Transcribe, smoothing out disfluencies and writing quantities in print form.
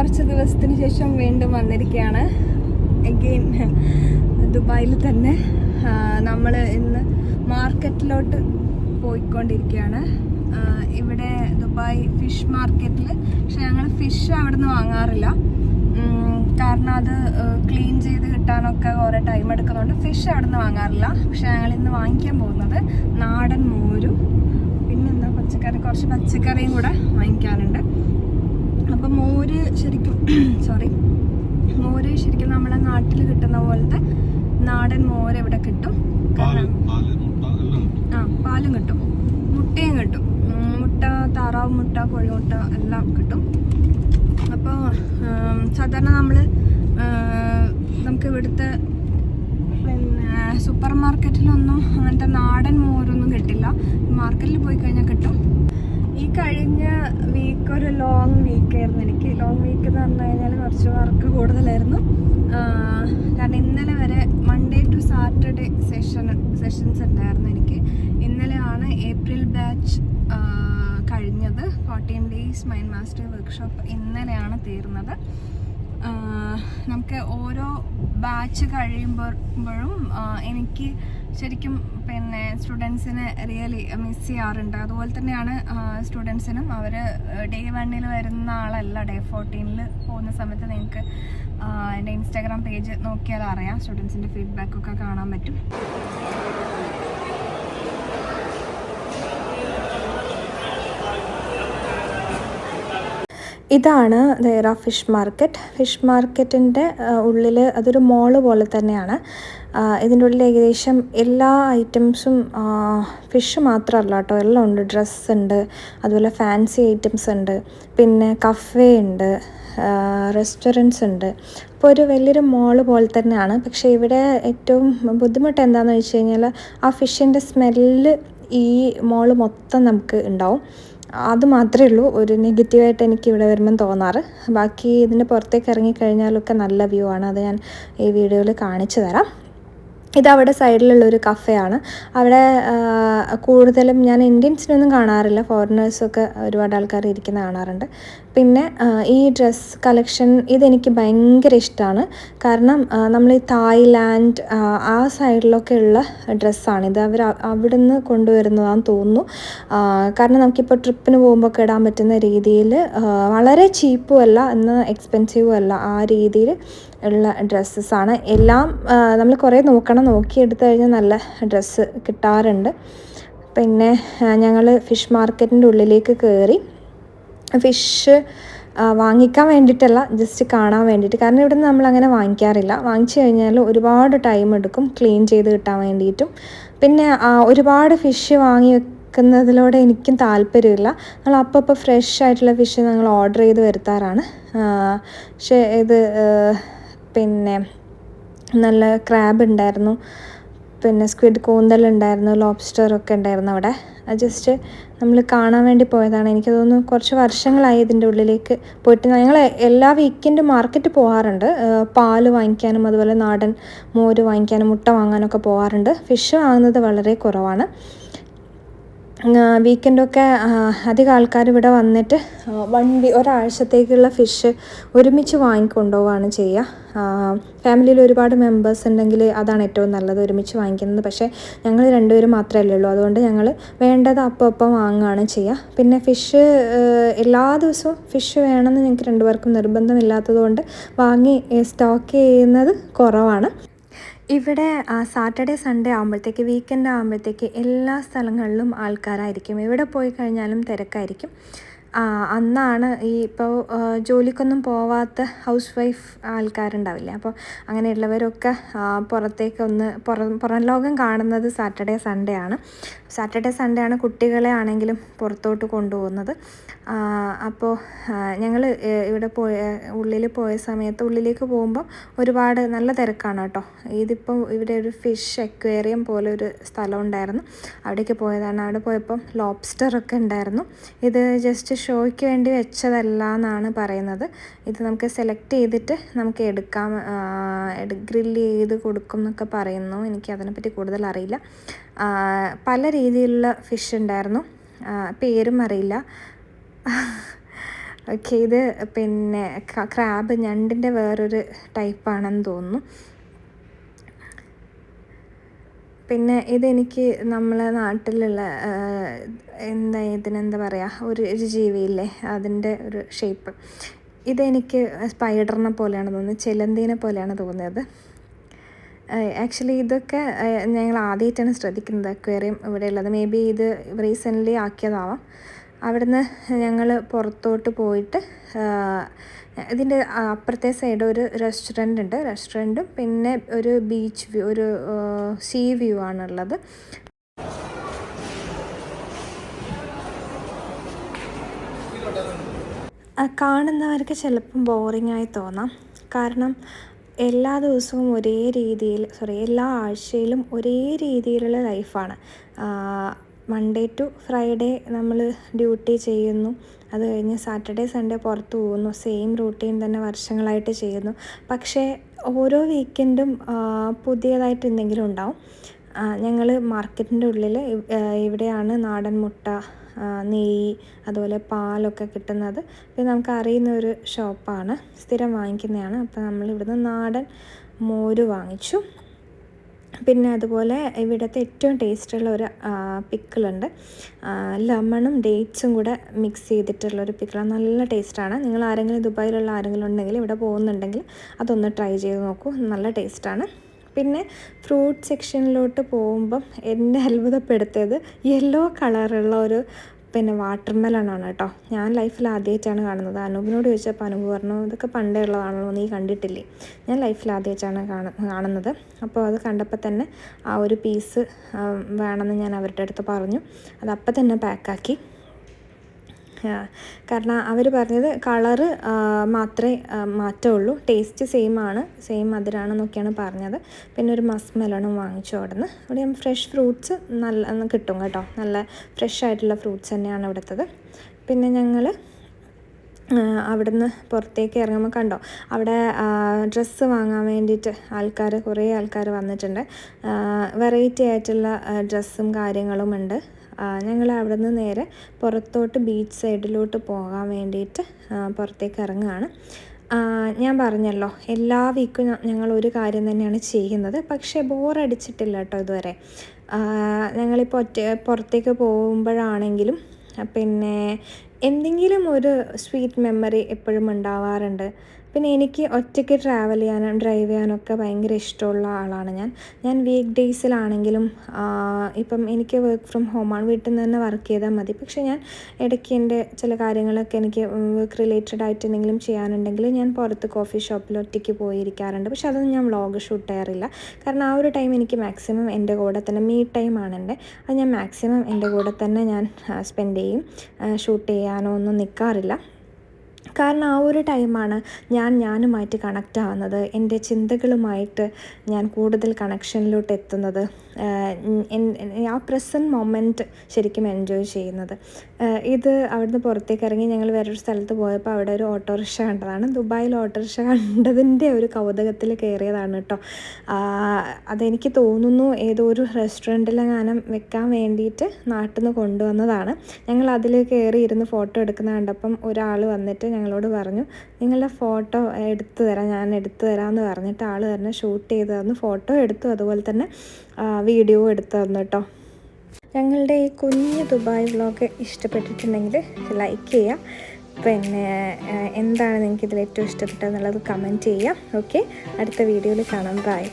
കുറച്ച് ദിവസത്തിന് ശേഷം വീണ്ടും വന്നിരിക്കുകയാണ്. അഗെയിൻ ദുബായിൽ തന്നെ നമ്മൾ ഇന്ന് മാർക്കറ്റിലോട്ട് പോയിക്കൊണ്ടിരിക്കുകയാണ്. ഇവിടെ ദുബായ് ഫിഷ് മാർക്കറ്റിൽ, പക്ഷെ ഞങ്ങൾ ഫിഷ് അവിടെ നിന്ന് വാങ്ങാറില്ല. കാരണം അത് ക്ലീൻ ചെയ്ത് കിട്ടാനൊക്കെ കുറേ ടൈം എടുക്കുന്നുണ്ട്. ഫിഷ് അവിടെ നിന്ന് വാങ്ങാറില്ല. പക്ഷെ ഞങ്ങൾ ഇന്ന് വാങ്ങിക്കാൻ പോകുന്നത് നാടൻ മോരും പിന്നെന്താ കുറച്ച് പച്ചക്കറിയും കൂടെ വാങ്ങിക്കാനുണ്ട്. അപ്പം മോര് ശരിക്കും നമ്മുടെ നാട്ടിൽ കിട്ടുന്ന പോലത്തെ നാടൻ മോര് ഇവിടെ കിട്ടും. പാലും കിട്ടും, മുട്ടയും കിട്ടും. മുട്ട, താറാവ് മുട്ട, കോഴിമുട്ട എല്ലാം കിട്ടും. അപ്പോൾ സാധാരണ നമുക്ക് ഇവിടുത്തെ പിന്നെ സൂപ്പർ മാർക്കറ്റിലൊന്നും അങ്ങനത്തെ നാടൻ മോരൊന്നും കിട്ടില്ല. മാർക്കറ്റിൽ പോയി കഴിഞ്ഞാൽ കിട്ടും. ഈ കഴിഞ്ഞ വീക്ക് ഒരു ലോങ് വീക്കായിരുന്നു എനിക്ക്. ലോങ് വീക്ക് എന്ന് പറഞ്ഞു കഴിഞ്ഞാൽ കുറച്ച് വർക്ക് കൂടുതലായിരുന്നു. കാരണം ഇന്നലെ വരെ മൺഡേ ടു സാറ്റർഡേ സെഷൻസ് ഉണ്ടായിരുന്നു എനിക്ക്. ഇന്നലെയാണ് ഏപ്രിൽ ബാച്ച് കഴിഞ്ഞത്. 14 days മൈൻഡ് മാസ്റ്റർ വർക്ക്ഷോപ്പ് ഇന്നലെയാണ് തീർന്നത്. നമുക്ക് ഓരോ ബാച്ച് കഴിയുമ്പോഴും എനിക്ക് ശരിക്കും പിന്നെ സ്റ്റുഡൻസിനെ റിയലി മിസ് ചെയ്യാറുണ്ട്. അതുപോലെ തന്നെയാണ് സ്റ്റുഡൻസിനും. അവർ ഡേ 1 വരുന്ന ആളല്ല ഡേ 14 പോകുന്ന സമയത്ത് നിങ്ങൾക്ക് എൻ്റെ ഇൻസ്റ്റാഗ്രാം പേജ് നോക്കിയാൽ അറിയാം. സ്റ്റുഡൻസിൻ്റെ ഫീഡ്ബാക്കൊക്കെ കാണാൻ പറ്റും. ഇതാണ് ദേറ ഫിഷ് മാർക്കറ്റ്. ഫിഷ് മാർക്കറ്റിൻ്റെ ഉള്ളിൽ അതൊരു മോള് പോലെ തന്നെയാണ്. ഇതിൻ്റെ ഉള്ളിൽ ഏകദേശം എല്ലാ ഐറ്റംസും ഫിഷ് മാത്രമല്ല കേട്ടോ, എല്ലാം ഉണ്ട്. ഡ്രസ്സ് ഉണ്ട്, അതുപോലെ ഫാൻസി ഐറ്റംസ് ഉണ്ട്, പിന്നെ കഫേ ഉണ്ട്, റെസ്റ്റോറൻറ്റ്സ് ഉണ്ട്. അപ്പോൾ ഒരു വലിയൊരു മോള് പോലെ തന്നെയാണ്. പക്ഷേ ഇവിടെ ഏറ്റവും ബുദ്ധിമുട്ട് എന്താണെന്ന് വെച്ച് കഴിഞ്ഞാൽ ആ ഫിഷിൻ്റെ സ്മെല്ല് ഈ മോള് മൊത്തം നമുക്ക് ഉണ്ടാവും. അത് മാത്രമേ ഉള്ളൂ ഒരു നെഗറ്റീവായിട്ട് എനിക്ക് ഇവിടെ വരുമ്പം തോന്നാറ്. ബാക്കി ഇതിൻ്റെ പുറത്തേക്ക് ഇറങ്ങിക്കഴിഞ്ഞാലൊക്കെ നല്ല വ്യൂ ആണ്. അത് ഞാൻ ഈ വീഡിയോയിൽ കാണിച്ചു തരാം. ഇതവിടെ സൈഡിലുള്ളൊരു കഫേയാണ്. അവിടെ കൂടുതലും ഞാൻ ഇന്ത്യൻസിനൊന്നും കാണാറില്ല, ഫോറിനേഴ്സൊക്കെ ഒരുപാട് ആൾക്കാർ ഇരിക്കുന്ന കാണാറുണ്ട്. പിന്നെ ഈ ഡ്രസ്സ് കളക്ഷൻ ഇതെനിക്ക് ഭയങ്കര ഇഷ്ടമാണ്. കാരണം നമ്മൾ ഈ തായ്ലാൻഡ് ആ സൈഡിലൊക്കെ ഉള്ള ഡ്രസ്സാണിത്. അവർ അവിടെ നിന്ന് കൊണ്ടുവരുന്നതാണെന്ന് തോന്നുന്നു. കാരണം നമുക്കിപ്പോൾ ട്രിപ്പിന് പോകുമ്പോൾ ഒക്കെ ഇടാൻ പറ്റുന്ന രീതിയിൽ വളരെ ചീപ്പും അല്ല എന്നാൽ എക്സ്പെൻസീവും അല്ല, ആ രീതിയിൽ ഉള്ള ഡ്രസ്സസ്സാണ് എല്ലാം. നമ്മൾ കുറേ നോക്കിയെടുത്ത് കഴിഞ്ഞാൽ നല്ല ഡ്രസ്സ് കിട്ടാറുണ്ട്. പിന്നെ ഞങ്ങൾ ഫിഷ് മാർക്കറ്റിൻ്റെ ഉള്ളിലേക്ക് കയറി. ഫിഷ് വാങ്ങിക്കാൻ വേണ്ടിയിട്ടല്ല, ജസ്റ്റ് കാണാൻ വേണ്ടിയിട്ട്. കാരണം ഇവിടെ നിന്ന് നമ്മളങ്ങനെ വാങ്ങിക്കാറില്ല. വാങ്ങിച്ചു കഴിഞ്ഞാൽ ഒരുപാട് ടൈം എടുക്കും ക്ലീൻ ചെയ്ത് കിട്ടാൻ വേണ്ടിയിട്ടും. പിന്നെ ഒരുപാട് ഫിഷ് വാങ്ങി വെക്കുന്നതിലൂടെ എനിക്കും താല്പര്യമില്ല. നമ്മൾ അപ്പോൾ ഫ്രഷ് ആയിട്ടുള്ള ഫിഷ് ഞങ്ങൾ ഓർഡർ ചെയ്ത് വരുത്താറാണ്. പക്ഷേ ഇത് പിന്നെ നല്ല ക്രാബ് ഉണ്ടായിരുന്നു, പിന്നെ സ്ക്വിഡ് കൂന്തലുണ്ടായിരുന്നു, ലോബ്സ്റ്ററൊക്കെ ഉണ്ടായിരുന്നു അവിടെ. ജസ്റ്റ് നമ്മൾ കാണാൻ വേണ്ടി പോയതാണ്. എനിക്ക് തോന്നുന്നു കുറച്ച് വർഷങ്ങളായി ഇതിൻ്റെ ഉള്ളിലേക്ക് പോയിട്ട്. ഞങ്ങൾ എല്ലാ വീക്കെൻഡും മാർക്കറ്റ് പോകാറുണ്ട്. പാല് വാങ്ങിക്കാനും അതുപോലെ നാടൻ മോര് വാങ്ങിക്കാനും മുട്ട വാങ്ങാനൊക്കെ പോകാറുണ്ട്. ഫിഷ് വാങ്ങുന്നത് വളരെ കുറവാണ്. വീക്കെൻഡൊക്കെ അധികം ആൾക്കാർ ഇവിടെ വന്നിട്ട് ഒരാഴ്ചത്തേക്കുള്ള ഫിഷ് ഒരുമിച്ച് വാങ്ങിക്കൊണ്ടുപോവുകയാണ് ചെയ്യുക. ഫാമിലിയിൽ ഒരുപാട് മെമ്പേഴ്സ് ഉണ്ടെങ്കിൽ അതാണ് ഏറ്റവും നല്ലത്, ഒരുമിച്ച് വാങ്ങിക്കുന്നത്. പക്ഷേ ഞങ്ങൾ രണ്ടുപേരും മാത്രമല്ലേ ഉള്ളൂ, അതുകൊണ്ട് ഞങ്ങൾ വേണ്ടത് അപ്പം വാങ്ങുകയാണ് ചെയ്യുക. പിന്നെ ഫിഷ് എല്ലാ ദിവസവും ഫിഷ് വേണമെന്ന് ഞങ്ങൾക്ക് രണ്ടുപേർക്കും നിർബന്ധമില്ലാത്തത് കൊണ്ട് വാങ്ങി സ്റ്റോക്ക് ചെയ്യുന്നത് കുറവാണ്. ഇവിടെ സാറ്റർഡേ സൺഡേ ആകുമ്പോഴത്തേക്ക്, വീക്കെൻഡ് ആകുമ്പോഴത്തേക്ക് എല്ലാ സ്ഥലങ്ങളിലും ആൾക്കാരായിരിക്കും. എവിടെ പോയി കഴിഞ്ഞാലും തിരക്കായിരിക്കും. അന്നാണ് ഇപ്പോൾ ജോലിക്കൊന്നും പോവാത്ത ഹൗസ് വൈഫ് ആൾക്കാരുണ്ടാവില്ലേ, അപ്പോൾ അങ്ങനെയുള്ളവരൊക്കെ പുറം ലോകം കാണുന്നത് സാറ്റർഡേ സൺഡേ ആണ്. സാറ്റർഡേ സൺഡേ ആണ് കുട്ടികളെ ആണെങ്കിലും പുറത്തോട്ട് കൊണ്ടുപോകുന്നത്. അപ്പോൾ ഞങ്ങൾ ഇവിടെ ഉള്ളിലേക്ക് പോകുമ്പോൾ ഒരുപാട് നല്ല തിരക്കാണ് കേട്ടോ. ഇതിപ്പോൾ ഇവിടെ ഒരു ഫിഷ് അക്വേറിയം പോലെ ഒരു സ്ഥലം ഉണ്ടായിരുന്നു, അവിടേക്ക് പോയതാണ്. അവിടെ പോയപ്പോൾ ലോബ്സ്റ്ററൊക്കെ ഉണ്ടായിരുന്നു. ഇത് ജസ്റ്റ് ഷോയ്ക്ക് വേണ്ടി വെച്ചതല്ല എന്നാണ് പറയുന്നത്. ഇത് നമുക്ക് സെലക്ട് ചെയ്തിട്ട് നമുക്ക് എടുക്കാം, ഗ്രില്ല് ചെയ്ത് കൊടുക്കും എന്നൊക്കെ പറയുന്നു. എനിക്കതിനെപ്പറ്റി കൂടുതൽ അറിയില്ല. പല രീതിയിലുള്ള ഫിഷ് ഉണ്ടായിരുന്നു, പേരും അറിയില്ല. ഓക്കെ, ഇത് പിന്നെ ക്രാബ് ഞണ്ടിൻ്റെ വേറൊരു ടൈപ്പാണെന്ന് തോന്നുന്നു. പിന്നെ ഇതെനിക്ക് നമ്മളെ നാട്ടിലുള്ള ഇതിനെന്താ പറയുക, ഒരു ജീവിയില്ലേ, അതിൻ്റെ ഒരു ഷേപ്പ്. ഇതെനിക്ക് സ്പൈഡറിനെ പോലെയാണ് തോന്നുന്നത്, ചിലന്തീനെ പോലെയാണ് തോന്നിയത്. ആക്ച്വലി ഇതൊക്കെ ഞങ്ങൾ ആദ്യമായിട്ടാണ് ശ്രദ്ധിക്കുന്നത് അക്വേറിയം ഇവിടെ ഉള്ളത്. മേ ബി ഇത് റീസെൻ്റ്ലി ആക്കിയതാവാം. അവിടുന്ന് ഞങ്ങൾ പുറത്തോട്ട് പോയിട്ട് ഇതിൻ്റെ അപ്പുറത്തെ സൈഡ് ഒരു റെസ്റ്റോറൻറ്റും പിന്നെ ഒരു ബീച്ച് വ്യൂ, ഒരു സീ വ്യൂ ആണുള്ളത്. കാണുന്നവർക്ക് ചിലപ്പം ബോറിങ്ങായി തോന്നാം. കാരണം എല്ലാ ദിവസവും എല്ലാ ആഴ്ചയിലും ഒരേ രീതിയിലുള്ള ലൈഫാണ്. മൺഡേ ടു ഫ്രൈഡേ നമ്മൾ ഡ്യൂട്ടി ചെയ്യുന്നു, അത് കഴിഞ്ഞ് സാറ്റർഡേ സൺഡേ പുറത്ത് പോകുന്നു, സെയിം റൂട്ടീൻ തന്നെ വർഷങ്ങളായിട്ട് ചെയ്യുന്നു. പക്ഷേ ഓരോ വീക്കെൻഡും പുതിയതായിട്ട് എന്തെങ്കിലും ഉണ്ടാവും. ഞങ്ങൾ മാർക്കറ്റിൻ്റെ ഉള്ളിൽ ഇവിടെയാണ് നാടൻ മുട്ട, നെയ്യ്, അതുപോലെ പാലൊക്കെ കിട്ടുന്നത്. പിന്നെ നമുക്ക് അറിയുന്ന ഒരു ഷോപ്പാണ്, സ്ഥിരം വാങ്ങിക്കുന്നതാണ്. അപ്പോൾ നമ്മൾ ഇവിടുന്ന് നാടൻ മോര് വാങ്ങിച്ചു. പിന്നെ അതുപോലെ ഇവിടുത്തെ ഏറ്റവും ടേസ്റ്റുള്ള ഒരു പിക്കിളുണ്ട്, ലെമണും ഡേറ്റ്സും കൂടെ മിക്സ് ചെയ്തിട്ടുള്ളൊരു പിക്കിളാണ്. നല്ല ടേസ്റ്റാണ്. നിങ്ങൾ ആരെങ്കിലും ദുബായിലുള്ള ആരെങ്കിലും ഉണ്ടെങ്കിൽ, ഇവിടെ പോകുന്നുണ്ടെങ്കിൽ അതൊന്ന് ട്രൈ ചെയ്ത് നോക്കൂ, നല്ല ടേസ്റ്റാണ്. പിന്നെ ഫ്രൂട്ട് സെക്ഷനിലോട്ട് പോകുമ്പം എന്നെ അത്ഭുതപ്പെടുത്തിയത് യെല്ലോ കളറുള്ള ഒരു വാട്ടർ മെലണാണ് കേട്ടോ. ഞാൻ ലൈഫിൽ ആദ്യമായിട്ടാണ് കാണുന്നത്. അനൂപിനോട് ചോദിച്ചപ്പോൾ അനൂപ് പറഞ്ഞു, ഇതൊക്കെ പണ്ടേ ഉള്ളതാണല്ലോ, നീ കണ്ടിട്ടില്ലേ? ഞാൻ ലൈഫിൽ ആദ്യമായിട്ടാണ് കാണുന്നത്. അപ്പോൾ അത് കണ്ടപ്പോൾ തന്നെ ആ ഒരു പീസ് വേണമെന്ന് ഞാൻ അവരുടെ അടുത്ത് പറഞ്ഞു. അതപ്പം തന്നെ പാക്കാക്കി. കാരണം അവർ പറഞ്ഞത് കളറ് മാത്രമേ മാറ്റമുള്ളൂ, ടേസ്റ്റ് സെയിം മധുരമാണെന്നൊക്കെയാണ് പറഞ്ഞത്. പിന്നെ ഒരു മസ്ക് മെലണും വാങ്ങിച്ചു അവിടെ ഫ്രഷ് ഫ്രൂട്ട്സ് നല്ല കിട്ടും കേട്ടോ, നല്ല ഫ്രഷ് ആയിട്ടുള്ള ഫ്രൂട്ട്സ് തന്നെയാണ് ഇവിടുത്തത്. പിന്നെ ഞങ്ങൾ അവിടുന്ന് പുറത്തേക്ക് ഇറങ്ങുമ്പോൾ കണ്ടോ, അവിടെ ഡ്രസ്സ് വാങ്ങാൻ വേണ്ടിയിട്ട് കുറേ ആൾക്കാർ വന്നിട്ടുണ്ട്. വെറൈറ്റി ആയിട്ടുള്ള ഡ്രസ്സും കാര്യങ്ങളും ഉണ്ട്. ഞങ്ങൾ അവിടെ നിന്ന് നേരെ പുറത്തോട്ട് ബീച്ച് സൈഡിലോട്ട് പോകാൻ വേണ്ടിയിട്ട് പുറത്തേക്ക് ഇറങ്ങുകയാണ്. ഞാൻ പറഞ്ഞല്ലോ, എല്ലാ വീക്കും ഞങ്ങൾ ഒരു കാര്യം തന്നെയാണ് ചെയ്യുന്നത്. പക്ഷേ ബോറടിച്ചിട്ടില്ല കേട്ടോ ഇതുവരെ. ഞങ്ങളിപ്പോൾ പുറത്തേക്ക് പോകുമ്പോഴാണെങ്കിലും പിന്നെ എന്തെങ്കിലും ഒരു സ്വീറ്റ് മെമ്മറി എപ്പോഴും ഉണ്ടാവാറുണ്ട്. പിന്നെ എനിക്ക് ഒറ്റയ്ക്ക് ഡ്രൈവ് ചെയ്യാനൊക്കെ ഭയങ്കര ഇഷ്ടമുള്ള ആളാണ് ഞാൻ വീക്ക് ഡേയ്സിലാണെങ്കിലും ഇപ്പം എനിക്ക് വർക്ക് ഫ്രം ഹോമാണ്, വീട്ടിൽ നിന്ന് തന്നെ വർക്ക് ചെയ്താൽ മതി. പക്ഷേ ഞാൻ ഇടയ്ക്ക് എൻ്റെ ചില കാര്യങ്ങളൊക്കെ എനിക്ക് വർക്ക് റിലേറ്റഡ് ആയിട്ട് എന്തെങ്കിലും ചെയ്യാനുണ്ടെങ്കിൽ ഞാൻ പുറത്ത് കോഫി ഷോപ്പിൽ ഒറ്റയ്ക്ക് പോയിരിക്കാറുണ്ട്. പക്ഷെ അതൊന്നും ഞാൻ വ്ളോഗ് ഷൂട്ട് ചെയ്യാറില്ല. കാരണം ആ ഒരു ടൈം എനിക്ക് മാക്സിമം എൻ്റെ കൂടെ തന്നെ മീ ടൈമാണ് അത് ഞാൻ മാക്സിമം എൻ്റെ കൂടെ തന്നെ ഞാൻ സ്പെൻഡ് ചെയ്യും. ഷൂട്ട് ചെയ്യാനോ ഒന്നും നിൽക്കാറില്ല. കാരണം ആ ഒരു ടൈമാണ് ഞാനുമായിട്ട് കണക്റ്റ് ആവുന്നത്, എൻ്റെ ചിന്തകളുമായിട്ട് ഞാൻ കൂടുതൽ കണക്ഷനിലോട്ട് എത്തുന്നത്, ആ പ്രസൻറ്റ് മൊമെൻറ്റ് ശരിക്കും എൻജോയ് ചെയ്യുന്നത്. ഇത് അവിടുന്ന് പുറത്തേക്ക് ഇറങ്ങി ഞങ്ങൾ വേറൊരു സ്ഥലത്ത് പോയപ്പോൾ അവിടെ ഒരു ഓട്ടോറിക്ഷ കണ്ടതാണ്. ദുബായിൽ ഓട്ടോറിക്ഷ കണ്ടതിൻ്റെ ഒരു കൗതുകത്തിൽ കയറിയതാണ് കേട്ടോ. അതെനിക്ക് തോന്നുന്നു ഏതോ ഒരു റെസ്റ്റോറൻറ്റിലെങ്ങാനും വെക്കാൻ വേണ്ടിയിട്ട് നാട്ടിൽ നിന്ന് കൊണ്ടുവന്നതാണ്. ഞങ്ങൾ അതിൽ കയറി ഇരുന്ന് ഫോട്ടോ എടുക്കുന്ന കണ്ടപ്പം ഒരാൾ വന്നിട്ട് ഞങ്ങളോട് പറഞ്ഞു, നിങ്ങളുടെ ഫോട്ടോ ഞാൻ എടുത്തു തരാമെന്ന് പറഞ്ഞിട്ട് ആൾ തന്നെ ഷൂട്ട് ചെയ്ത് തന്നു, ഫോട്ടോ എടുത്തു, അതുപോലെ തന്നെ വീഡിയോ എടുത്തു തന്നു കേട്ടോ. ഞങ്ങളുടെ ഈ കുഞ്ഞു ദുബായ് വ്ളോഗ് ഇഷ്ടപ്പെട്ടിട്ടുണ്ടെങ്കിൽ ലൈക്ക് ചെയ്യുക. പിന്നെ എന്താണ് നിങ്ങൾക്ക് ഇതിൽ ഏറ്റവും ഇഷ്ടപ്പെട്ടതെന്നുള്ളത് കമൻറ്റ് ചെയ്യുക. ഓക്കെ, അടുത്ത വീഡിയോയിൽ കാണാം. ബൈ.